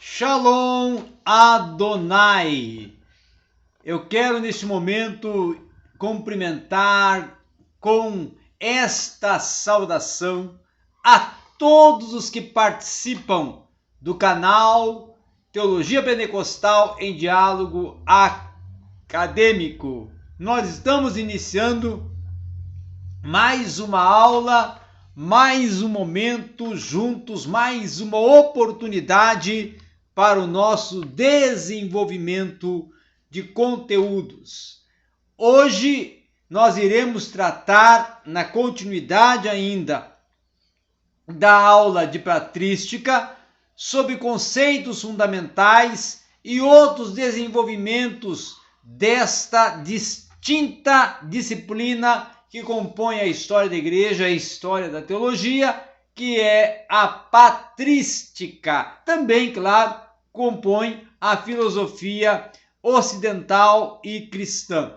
Shalom Adonai. Eu quero neste momento cumprimentar com esta saudação a todos os que participam do canal Teologia Pentecostal em Diálogo Acadêmico. Nós estamos iniciando mais uma aula, mais um momento juntos, mais uma oportunidade para o nosso desenvolvimento de conteúdos. Hoje nós iremos tratar, na continuidade ainda da aula de patrística, sobre conceitos fundamentais e outros desenvolvimentos desta distinta disciplina que compõe a história da igreja, a história da teologia, que é a patrística. Também, claro, compõe a filosofia ocidental e cristã.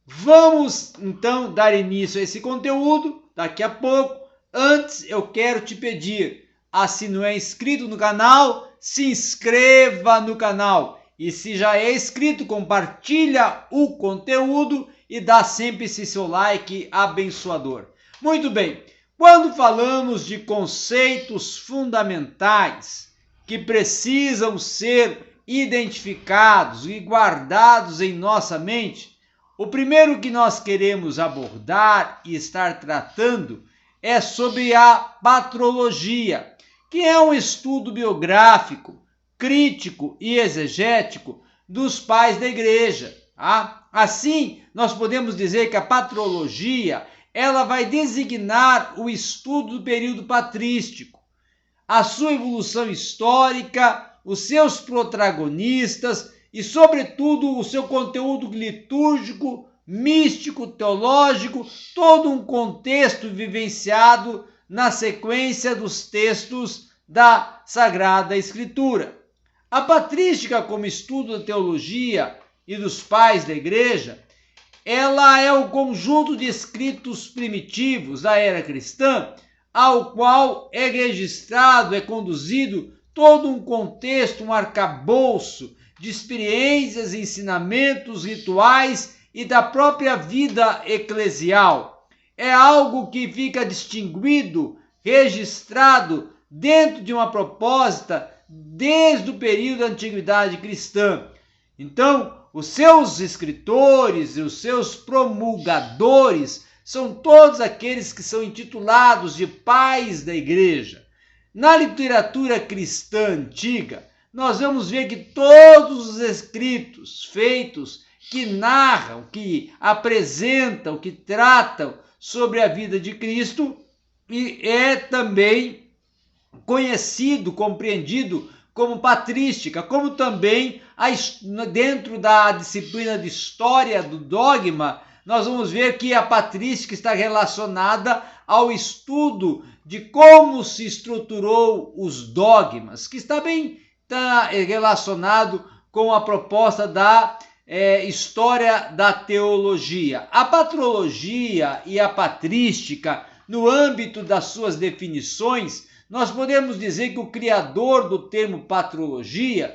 Vamos, então, dar início a esse conteúdo daqui a pouco. Antes, eu quero te pedir, se não é inscrito no canal, se inscreva no canal. E se já é inscrito, compartilha o conteúdo e dá sempre esse seu like abençoador. Muito bem, quando falamos de conceitos fundamentais que precisam ser identificados e guardados em nossa mente, o primeiro que nós queremos abordar e estar tratando é sobre a patrologia, que é um estudo biográfico, crítico e exegético dos pais da igreja. Assim, nós podemos dizer que a patrologia ela vai designar o estudo do período patrístico, a sua evolução histórica, os seus protagonistas e, sobretudo, o seu conteúdo litúrgico, místico, teológico, todo um contexto vivenciado na sequência dos textos da Sagrada Escritura. A patrística, como estudo da teologia e dos pais da igreja, ela é o conjunto de escritos primitivos da era cristã, ao qual é registrado, é conduzido todo um contexto, um arcabouço de experiências, ensinamentos, rituais e da própria vida eclesial. É algo que fica distinguido, registrado dentro de uma proposta desde o período da antiguidade cristã. Então, os seus escritores e os seus promulgadores são todos aqueles que são intitulados de pais da igreja. Na literatura cristã antiga, nós vamos ver que todos os escritos feitos que narram, que apresentam, que tratam sobre a vida de Cristo, e é também conhecido, compreendido como patrística, como também dentro da disciplina de história do dogma, nós vamos ver que a patrística está relacionada ao estudo de como se estruturou os dogmas, que está relacionado com a proposta da história da teologia. A patrologia e a patrística, no âmbito das suas definições, nós podemos dizer que o criador do termo patrologia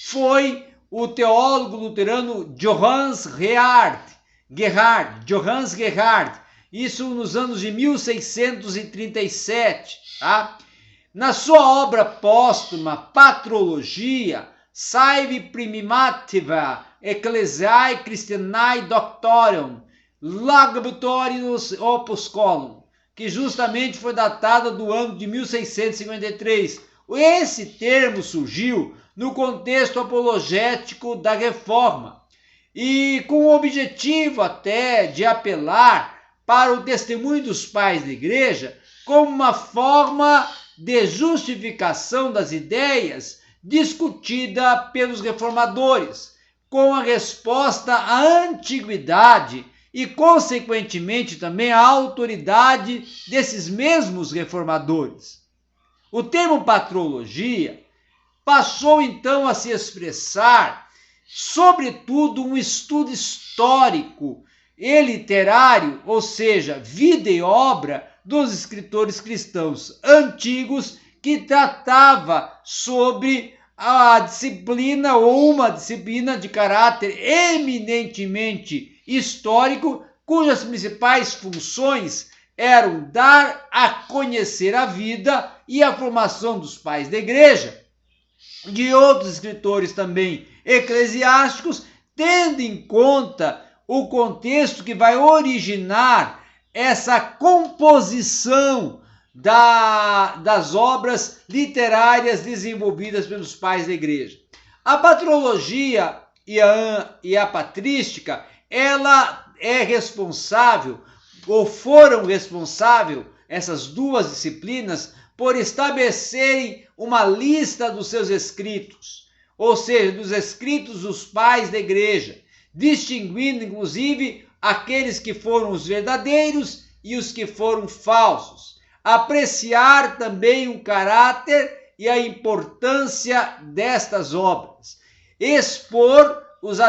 foi o teólogo luterano Johannes Gerhard, isso nos anos de 1637. Na sua obra póstuma, Patrologia, Saevi Primitiva Ecclesiae Christianae Doctorium, Laboratorius Opusculum, que justamente foi datada do ano de 1653. Esse termo surgiu no contexto apologético da Reforma e com o objetivo até de apelar para o testemunho dos pais da igreja como uma forma de justificação das ideias discutida pelos reformadores, com a resposta à antiguidade e, consequentemente, também à autoridade desses mesmos reformadores. O termo patrologia passou, então, a se expressar, sobretudo, um estudo histórico e literário, ou seja, vida e obra dos escritores cristãos antigos, que tratava sobre a disciplina ou uma disciplina de caráter eminentemente histórico, cujas principais funções eram dar a conhecer a vida e a formação dos pais da igreja, de outros escritores também eclesiásticos, tendo em conta o contexto que vai originar essa composição das obras literárias desenvolvidas pelos pais da igreja. A patrologia e a patrística, ela é responsável, ou foram responsáveis, essas duas disciplinas, por estabelecerem uma lista dos seus escritos, ou seja, dos escritos dos pais da igreja, distinguindo inclusive aqueles que foram os verdadeiros e os que foram falsos. Apreciar também o caráter e a importância destas obras. Expor os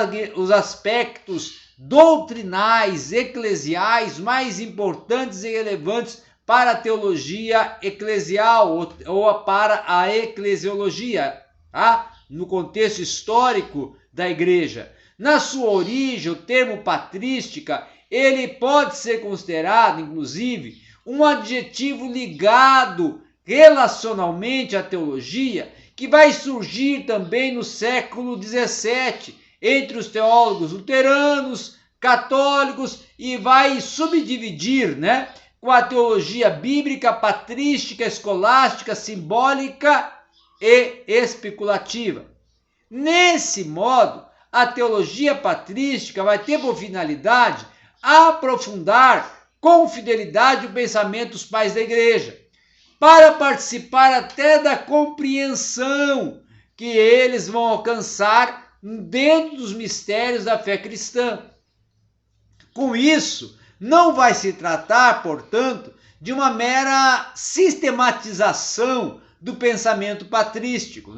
aspectos doutrinais, eclesiais mais importantes e relevantes para a teologia eclesial ou para a eclesiologia, tá? No contexto histórico da igreja. Na sua origem, o termo patrística, ele pode ser considerado, inclusive, um adjetivo ligado relacionalmente à teologia, que vai surgir também no século XVII, entre os teólogos luteranos, católicos, e vai subdividir, com a teologia bíblica, patrística, escolástica, simbólica e especulativa. Nesse modo, a teologia patrística vai ter por finalidade aprofundar com fidelidade o pensamento dos pais da igreja, para participar até da compreensão que eles vão alcançar dentro dos mistérios da fé cristã. Com isso, não vai se tratar, portanto, de uma mera sistematização do pensamento patrístico,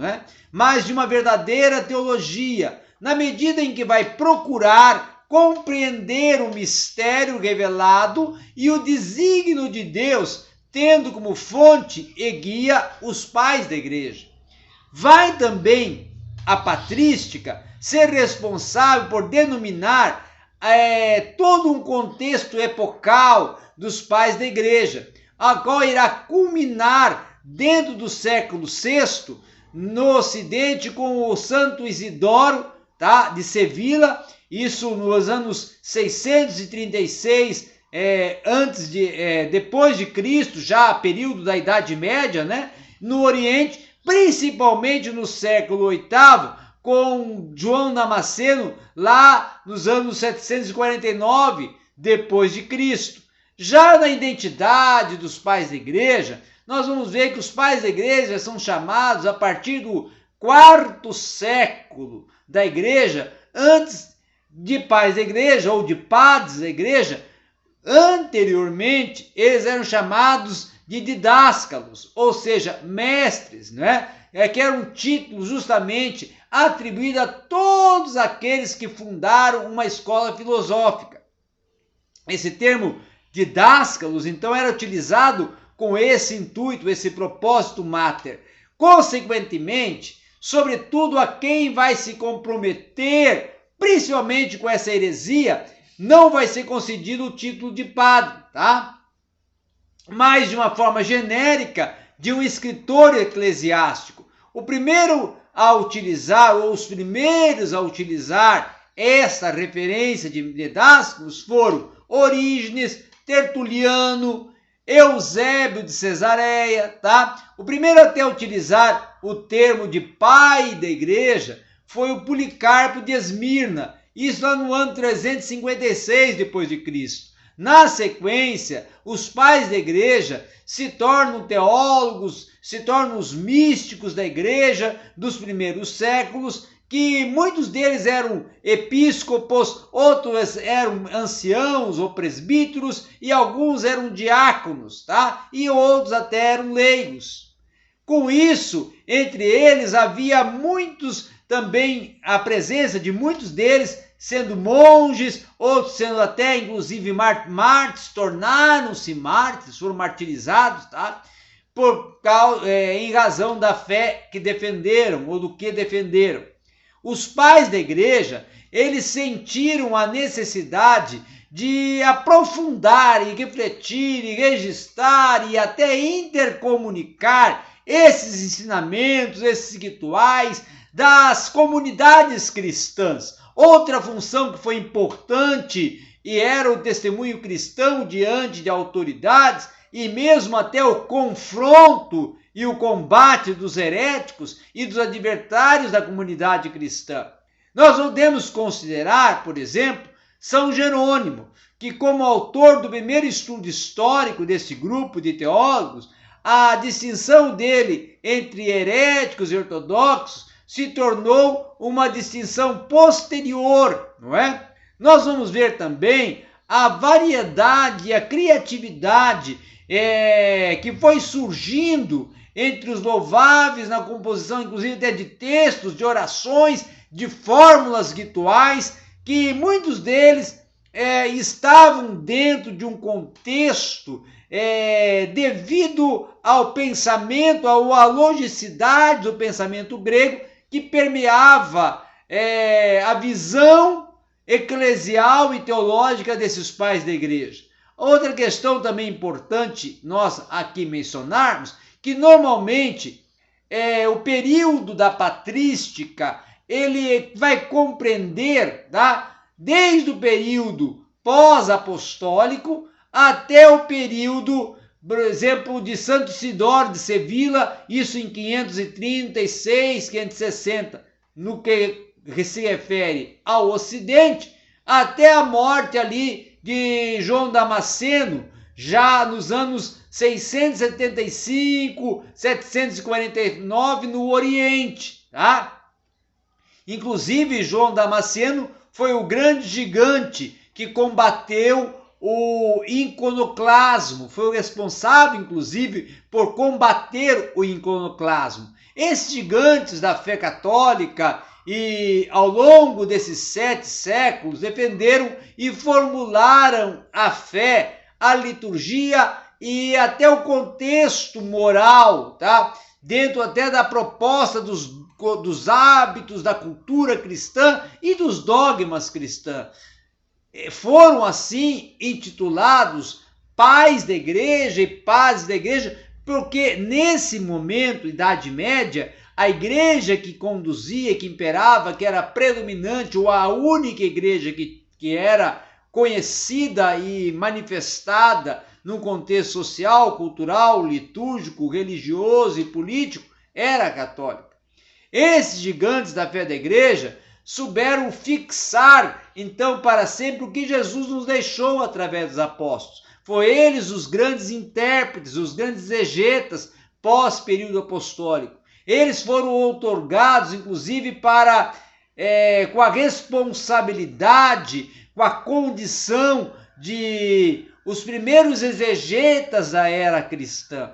mas de uma verdadeira teologia, na medida em que vai procurar compreender o mistério revelado e o desígnio de Deus, tendo como fonte e guia os pais da igreja. Vai também a patrística ser responsável por denominar todo um contexto epocal dos pais da igreja, a qual irá culminar dentro do século VI, no Ocidente, com o Santo Isidoro, de Sevilla, isso nos anos 636 depois de Cristo, já período da Idade Média, no Oriente, principalmente no século VIII, com João Damasceno, lá nos anos 749 depois de Cristo. Já na identidade dos pais da igreja, nós vamos ver que os pais da igreja são chamados a partir do quarto século da igreja, antes de pais da igreja ou de padres da igreja. Anteriormente, eles eram chamados de didáscalos, ou seja, mestres, que era um título justamente atribuído a todos aqueles que fundaram uma escola filosófica. Esse termo didáscalos, então, era utilizado com esse intuito, esse propósito mater. Consequentemente, sobretudo a quem vai se comprometer, principalmente com essa heresia, não vai ser concedido o título de padre, mas de uma forma genérica, de um escritor eclesiástico. O primeiro a utilizar, ou os primeiros a utilizar essa referência de didáscalos foram Orígenes, Tertuliano, Eusébio de Cesareia, O primeiro até a utilizar o termo de pai da igreja foi o Policarpo de Esmirna, isso lá no ano 356 depois de Cristo. Na sequência, os pais da igreja se tornam teólogos, se tornam os místicos da igreja dos primeiros séculos, que muitos deles eram episcopos, outros eram anciãos ou presbíteros, e alguns eram diáconos, e outros até eram leigos. Com isso, entre eles havia muitos também, a presença de muitos deles sendo monges, outros sendo até inclusive mártires, tornaram-se mártires, foram martirizados, em razão da fé que defenderam ou do que defenderam. Os pais da igreja, eles sentiram a necessidade de aprofundar e refletir e registrar e até intercomunicar esses ensinamentos, esses rituais das comunidades cristãs. Outra função que foi importante e era o testemunho cristão diante de autoridades e mesmo até o confronto e o combate dos heréticos e dos adversários da comunidade cristã. Nós podemos considerar, por exemplo, São Jerônimo, que como autor do primeiro estudo histórico desse grupo de teólogos, a distinção dele entre heréticos e ortodoxos se tornou uma distinção posterior, não é? Nós vamos ver também a variedade e a criatividade que foi surgindo entre os louváveis na composição, inclusive até de textos, de orações, de fórmulas rituais, que muitos deles estavam dentro de um contexto devido ao pensamento, à logicidade do pensamento grego, que permeava a visão eclesial e teológica desses pais da igreja. Outra questão também importante nós aqui mencionarmos, que normalmente o período da patrística, ele vai compreender, tá, desde o período pós-apostólico até o período, por exemplo, de Santo Isidoro de Sevilla, isso em 536, 560, no que se refere ao Ocidente, até a morte ali de João Damasceno, já nos anos 675, 749 no Oriente, tá? Inclusive, João Damasceno foi o grande gigante que combateu o iconoclasmo, foi o responsável, inclusive, por combater o iconoclasmo. Esses gigantes da fé católica, e ao longo desses 7 séculos, defenderam e formularam a fé, a liturgia e até o contexto moral, tá? Dentro até da proposta dos hábitos, da cultura cristã e dos dogmas cristãos. Foram assim intitulados pais da igreja e pais da igreja, porque nesse momento, Idade Média, a igreja que conduzia, que imperava, que era predominante, ou a única igreja que era conhecida e manifestada no contexto social, cultural, litúrgico, religioso e político, era a católica. Esses gigantes da fé da igreja souberam fixar, então, para sempre o que Jesus nos deixou através dos apóstolos. Foi eles os grandes intérpretes, os grandes exegetas pós-período apostólico. Eles foram outorgados, inclusive, com a responsabilidade, com a condição de os primeiros exegetas da era cristã.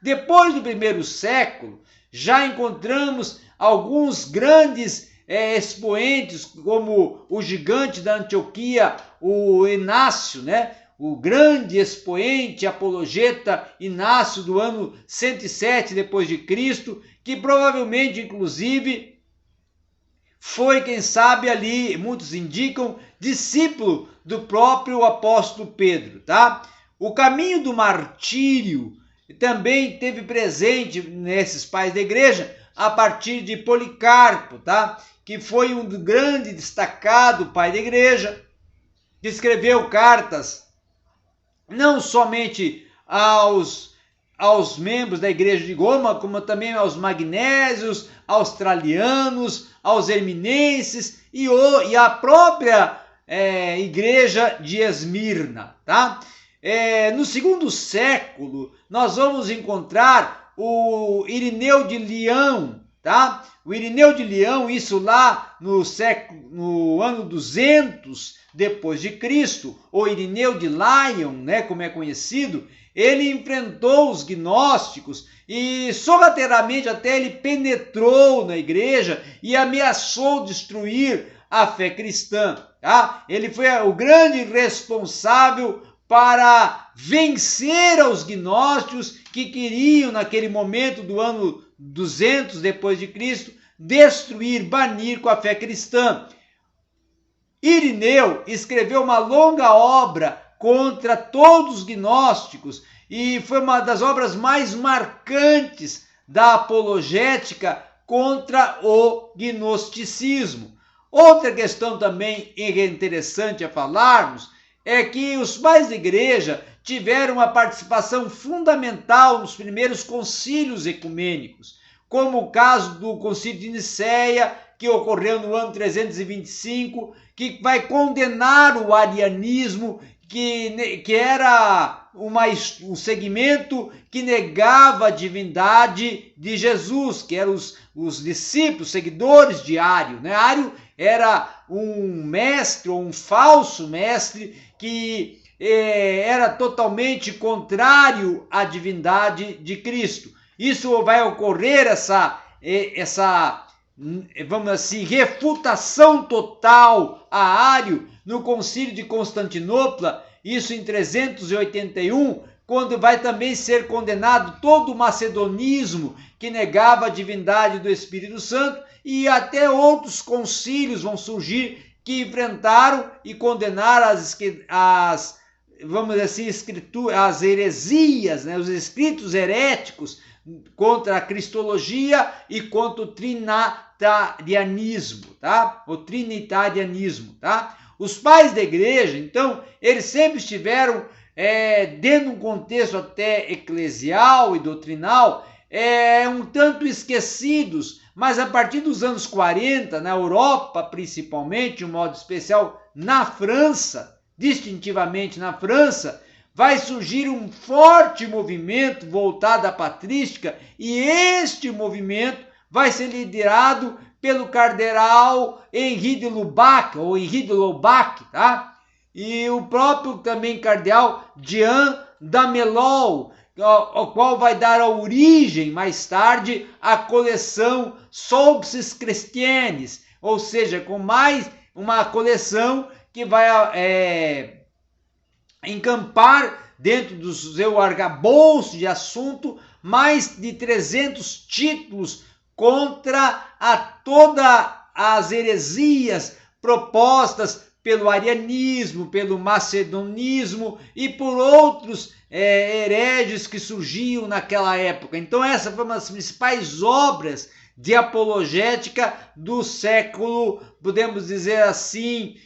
Depois do primeiro século, já encontramos alguns grandes expoentes, como o gigante da Antioquia, o Inácio, né? O grande expoente, apologeta Inácio do ano 107 depois de Cristo, que provavelmente, inclusive, foi, quem sabe ali, muitos indicam, discípulo do próprio apóstolo Pedro, tá? O caminho do martírio também teve presente nesses pais da igreja a partir de Policarpo, tá? Que foi um grande destacado pai da igreja, que escreveu cartas não somente aos membros da igreja de Roma, como também aos magnésios, aos tralianos, aos herminenses e a própria igreja de Esmirna, tá? No segundo século, nós vamos encontrar o Irineu de Leão, tá? O Irineu de Leão, isso lá no ano 200 depois de Cristo, ou Irineu de Lyon, né, como é conhecido, ele enfrentou os gnósticos e sorrateiramente até ele penetrou na igreja e ameaçou destruir a fé cristã, tá? Ele foi o grande responsável para vencer aos gnósticos que queriam, naquele momento do ano 200 depois de Cristo, destruir, banir com a fé cristã. Irineu escreveu uma longa obra contra todos os gnósticos e foi uma das obras mais marcantes da apologética contra o gnosticismo. Outra questão também interessante a falarmos é que os pais da igreja tiveram uma participação fundamental nos primeiros concílios ecumênicos, como o caso do concílio de Nicéia, que ocorreu no ano 325, que vai condenar o arianismo, que era um segmento que negava a divindade de Jesus, que eram os discípulos, seguidores de Ário. Ário era um mestre ou um falso mestre que era totalmente contrário à divindade de Cristo. Isso vai ocorrer, essa vamos assim, refutação total a Ário no Concílio de Constantinopla, isso em 381, quando vai também ser condenado todo o macedonismo que negava a divindade do Espírito Santo, e até outros concílios vão surgir que enfrentaram e condenaram vamos dizer assim, as heresias, os escritos heréticos contra a cristologia e contra o trinitarianismo, tá? O trinitarianismo, tá? Os pais da igreja, então, eles sempre estiveram dentro de um contexto até eclesial e doutrinal, um tanto esquecidos, mas a partir dos anos 40, na Europa principalmente, de um modo especial na França, distintivamente na França, vai surgir um forte movimento voltado à patrística, e este movimento vai ser liderado pelo cardeal Henri de Lubac, ou Henri de Lubac, tá? E o próprio também cardeal Jean d'Amelot, o qual vai dar a origem, mais tarde, à coleção Sources Christianes, ou seja, com mais uma coleção que vai encampar dentro do seu arcabouço de assunto mais de 300 títulos contra todas as heresias propostas pelo arianismo, pelo macedonismo e por outros hereges que surgiam naquela época. Então essa foi uma das principais obras de apologética do século, podemos dizer assim,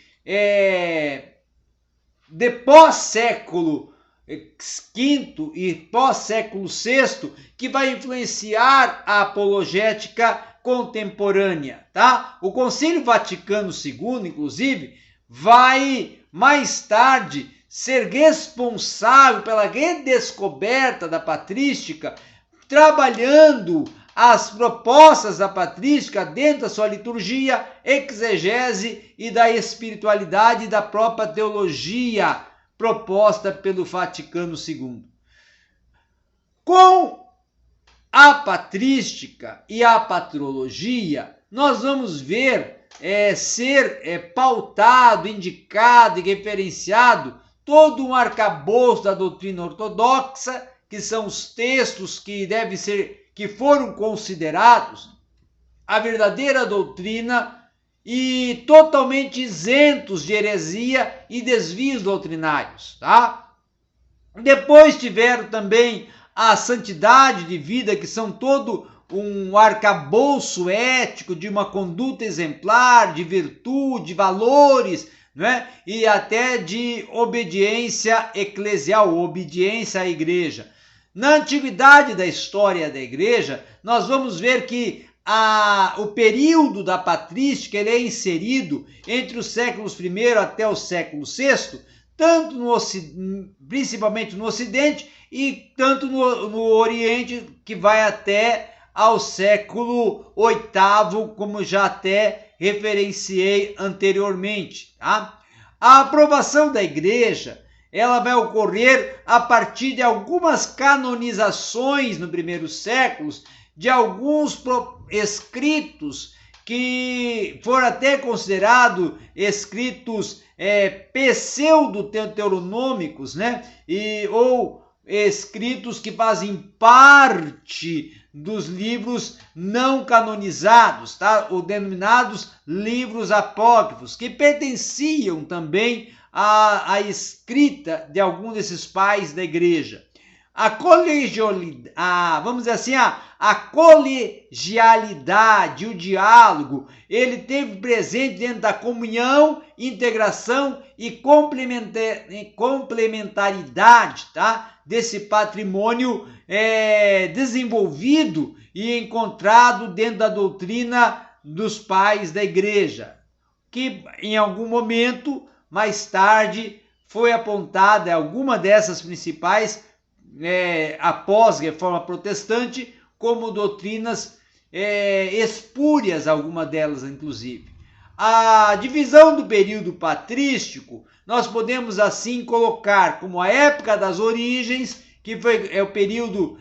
de pós-século V e pós-século VI, que vai influenciar a apologética contemporânea, tá? O Concílio Vaticano II, inclusive, vai mais tarde ser responsável pela redescoberta da patrística, trabalhando as propostas da patrística dentro da sua liturgia, exegese e da espiritualidade e da própria teologia proposta pelo Vaticano II. Com a patrística e a patrologia, nós vamos ver ser pautado, indicado e referenciado todo um arcabouço da doutrina ortodoxa, que são os textos que foram considerados a verdadeira doutrina e totalmente isentos de heresia e desvios doutrinários, tá? Depois tiveram também a santidade de vida, que são todo um arcabouço ético de uma conduta exemplar, de virtude, de valores, né? E até de obediência eclesial, obediência à igreja. Na antiguidade da história da igreja, nós vamos ver que o período da patrística ele é inserido entre os séculos I até o século VI, tanto principalmente no Ocidente e tanto no Oriente, que vai até ao século VIII, como já até referenciei anteriormente, tá? A aprovação da igreja ela vai ocorrer a partir de algumas canonizações no primeiros séculos, de alguns escritos que foram até considerados escritos pseudo-deuteronômicos, né? Ou escritos que fazem parte dos livros não canonizados, tá? Ou denominados livros apócrifos, que pertenciam também à escrita de algum desses pais da igreja. Vamos dizer assim, a colegialidade, o diálogo, ele teve presente dentro da comunhão, integração e complementaridade, tá? Desse patrimônio desenvolvido e encontrado dentro da doutrina dos pais da igreja, que em algum momento, mais tarde, foi apontada alguma dessas principais após a Reforma Protestante como doutrinas espúrias, alguma delas inclusive. A divisão do período patrístico nós podemos assim colocar como a época das origens, que é o período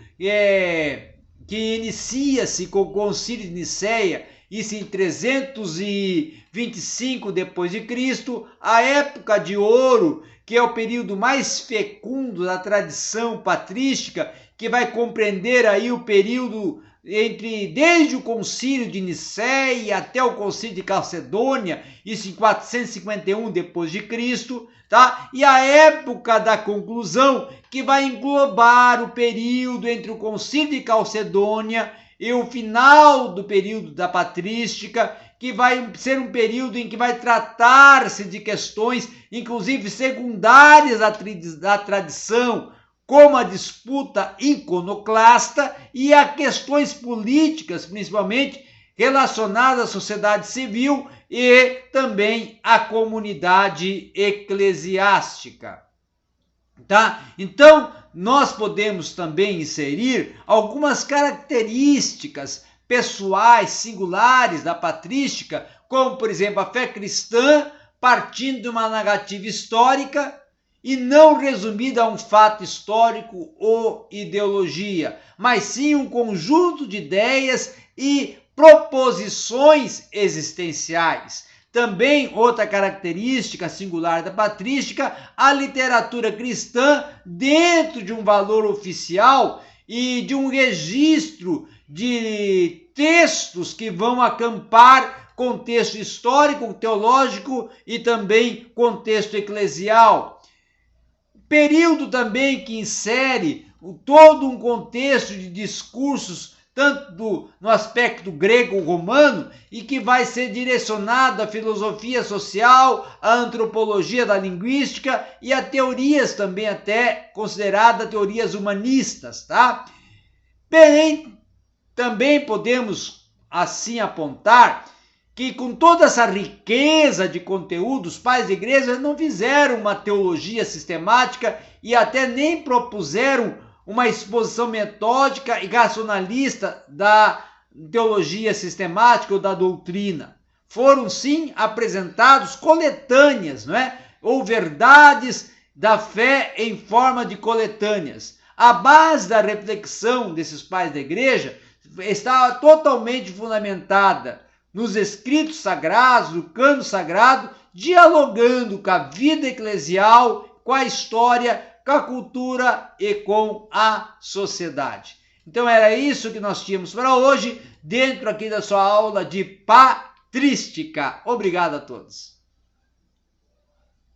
que inicia-se com o Concílio de Nicéia, isso em 325 depois de Cristo, a época de ouro, que é o período mais fecundo da tradição patrística, que vai compreender aí o período desde o Concílio de Nicéia até o Concílio de Calcedônia, isso em 451 depois de Cristo, tá? E a época da conclusão, que vai englobar o período entre o Concílio de Calcedônia e o final do período da patrística, que vai ser um período em que vai tratar-se de questões, inclusive secundárias da tradição, como a disputa iconoclasta e as questões políticas, principalmente relacionadas à sociedade civil e também à comunidade eclesiástica. Tá? Então, nós podemos também inserir algumas características pessoais, singulares da patrística, como, por exemplo, a fé cristã partindo de uma narrativa histórica e não resumida a um fato histórico ou ideologia, mas sim um conjunto de ideias e proposições existenciais. Também outra característica singular da patrística, a literatura cristã dentro de um valor oficial e de um registro de textos que vão acampar contexto histórico, teológico e também contexto eclesial. Período também que insere todo um contexto de discursos, tanto no aspecto grego-romano, e que vai ser direcionado à filosofia social, à antropologia da linguística e a teorias também até consideradas teorias humanistas, tá? Também podemos assim apontar que com toda essa riqueza de conteúdo, os pais da igreja não fizeram uma teologia sistemática e até nem propuseram uma exposição metódica e racionalista da teologia sistemática ou da doutrina. Foram sim apresentados coletâneas, não é? Ou verdades da fé em forma de coletâneas. A base da reflexão desses pais da igreja estava totalmente fundamentada nos escritos sagrados, no cânon sagrado, dialogando com a vida eclesial, com a história, com a cultura e com a sociedade. Então era isso que nós tínhamos para hoje, dentro aqui da sua aula de patrística. Obrigado a todos.